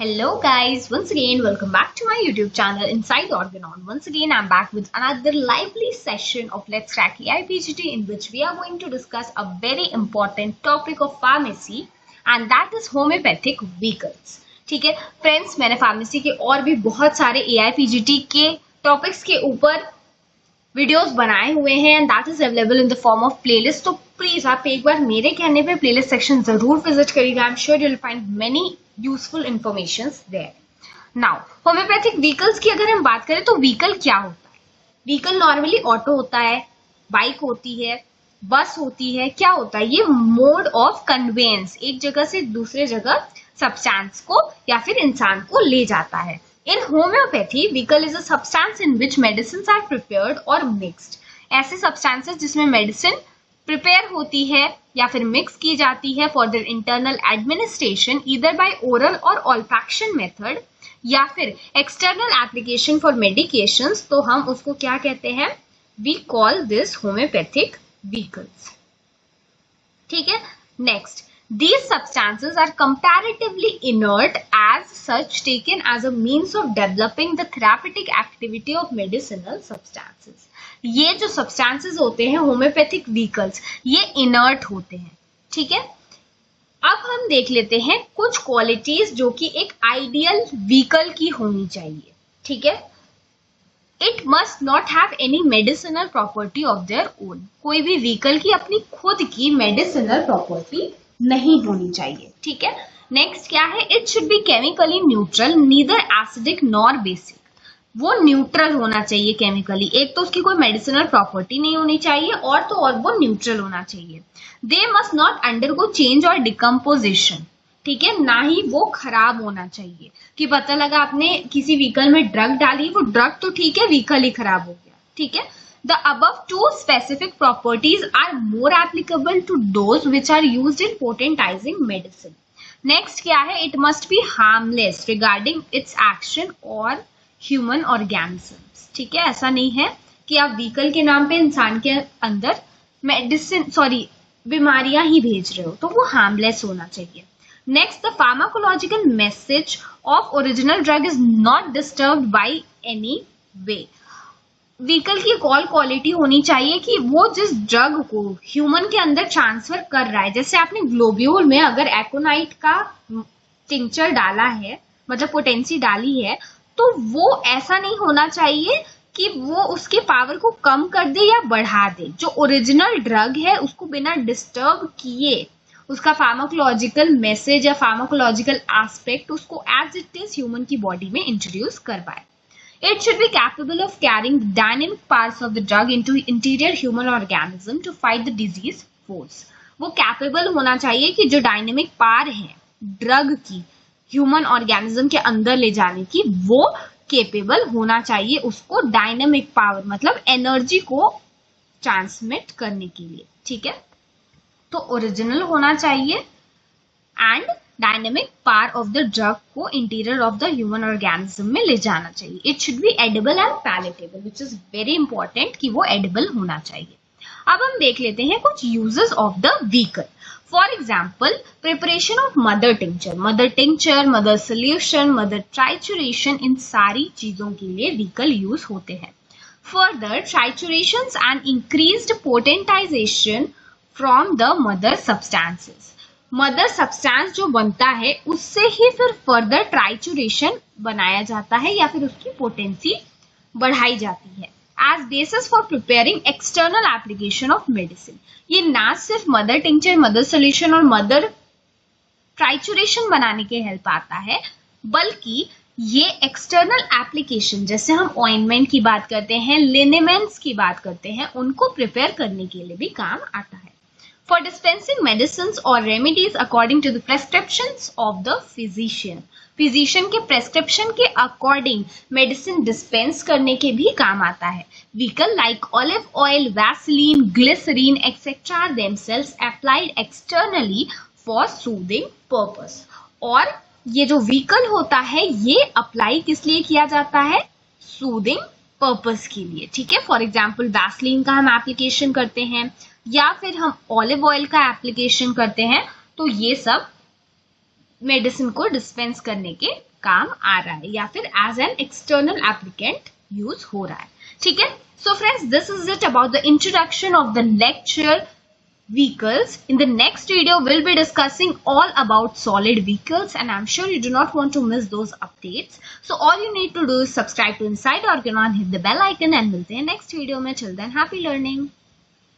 Hello guys, once again welcome back to my YouTube channel Inside Organon. Once again I'm back with another lively session of Let's Crack AIAPGET in which we are going to discuss a very important topic of pharmacy and that is homeopathic vehicles. ठीक है friends, मैंने pharmacy के और भी बहुत सारे AIAPGET के topics के ऊपर वीडियोस बनाए हुए हैं and that is available in the form of playlist. तो प्लीज आप एक बार मेरे कहने पे प्लेलिस्ट सेक्शन जरूर विजिट करिएगा. I am sure you will find many useful informations there. Now homeopathic vehicles की अगर हम बात करें तो व्हीकल क्या होता है? व्हीकल नॉर्मली ऑटो होता है, बाइक होती है, बस होती है. क्या होता है? ये मोड ऑफ कन्वेंस, एक जगह से दूसरे जगह सब्सटेंस को या फिर इंसान को ले जाता है. In homeopathy, vehicle is a substance in which medicines are prepared or mixed. ऐसे substances जिसमें medicine prepare होती है या फिर mix की जाती है for their internal administration either by oral or olfaction method या फिर external application for medications. तो हम उसको क्या कहते हैं? We call this homeopathic vehicles. ठीक है. Next. These substances are comparatively inert as such taken as a means of developing the therapeutic activity of medicinal substances. ये जो substances होते हैं homeopathic vehicles, ये inert होते हैं. ठीक है. अब हम देख लेते हैं कुछ qualities जो कि एक ideal vehicle की होनी चाहिए. ठीक है. It must not have any medicinal property of their own. कोई भी vehicle की अपनी खुद की medicinal property नहीं होनी चाहिए. ठीक है. नेक्स्ट क्या है? It should B chemically neutral, neither acidic nor basic. वो न्यूट्रल होना चाहिए केमिकली. एक तो उसकी कोई मेडिसिनल प्रॉपर्टी नहीं होनी चाहिए और तो और वो न्यूट्रल होना चाहिए. They must not undergo change और डिकम्पोजिशन. ठीक है. ना ही वो खराब होना चाहिए कि पता लगा आपने किसी व्हीकल में ड्रग डाली, वो ड्रग तो ठीक है, व्हीकल ही खराब हो गया. ठीक है. The above two specific properties are more applicable to those which are used in potentizing medicine. Next क्या है? It must be harmless regarding its action or human organisms. ठीक है. ऐसा नहीं है कि आप व्हीकल के नाम पे इंसान के अंदर बीमारियां ही भेज रहे हो, तो वो हार्मलेस होना चाहिए. Next, the pharmacological message of original drug is not disturbed by any way. Vehicle की एक ऑल क्वालिटी होनी चाहिए कि वो जिस ड्रग को ह्यूमन के अंदर ट्रांसफर कर रहा है, जैसे आपने ग्लोब्यूल में अगर एकोनाइट का टिंचर डाला है, मतलब पोटेंसी डाली है, तो वो ऐसा नहीं होना चाहिए कि वो उसके पावर को कम कर दे या बढ़ा दे. जो ओरिजिनल ड्रग है उसको बिना डिस्टर्ब किए उसका फार्माकोलॉजिकल मैसेज या फार्माकोलॉजिकल एस्पेक्ट उसको एज इट इज ह्यूमन की बॉडी में इंट्रोड्यूस करवाए. It should be capable of carrying the dynamic parts of the drug into interior human organism to fight the disease force. वो capable होना चाहिए कि जो डायनेमिक पार है ड्रग की ह्यूमन ऑर्गेनिज्म के अंदर ले जाने की, वो केपेबल होना चाहिए उसको डायनेमिक पावर मतलब एनर्जी को ट्रांसमिट करने के लिए. ठीक है. तो ओरिजिनल होना चाहिए and dynamic part of the drug को interior of the human organism में ले जाना चाहिए. It should be edible and palatable, which is very important कि वो एडिबल होना चाहिए. अब हम देख लेते हैं कुछ uses of the vehicle. For example, preparation of mother tincture, mother solution, mother trituration, इन सारी चीजों के लिए व्हीकल यूज होते हैं. Further, triturations and increased potentization from the mother substances. Mother substance जो बनता है उससे ही फिर फर्दर ट्राइचुरेशन बनाया जाता है या फिर उसकी पोटेंसी बढ़ाई जाती है as basis for preparing external application of medicine. ये ना सिर्फ मदर टिंचर, मदर सोल्यूशन और मदर ट्राइचुरेशन बनाने के हेल्प आता है, बल्कि ये एक्सटर्नल एप्लीकेशन जैसे हम ऑइंटमेंट की बात करते हैं, लिनेमेंट्स की बात करते हैं, उनको प्रिपेयर करने के लिए भी काम आता है. For dispensing medicines or remedies according to the prescriptions of the physician. Physician के prescription के according medicine dispense करने के भी काम आता है. Vehicle like olive oil, Vaseline, glycerine, etc. are themselves applied externally for soothing purpose. और ये जो vehicle होता है ये अप्लाई किस लिए किया जाता है? Soothing purpose के लिए. ठीक है. For example, Vaseline का हम application करते हैं या फिर हम ऑलिव ऑयल का एप्लीकेशन करते हैं, तो ये सब मेडिसिन को डिस्पेंस करने के काम आ रहा है या फिर as an external applicant use हो रहा है. ठीक है. So friends, this is it about the introduction of the lecture vehicles. In the next video, we'll be discussing all about solid vehicles, and I'm sure you do not want to miss those updates. So all you need to do is subscribe to Inside Organon, hit the bell icon, and we'll see you next video. Till then, happy learning.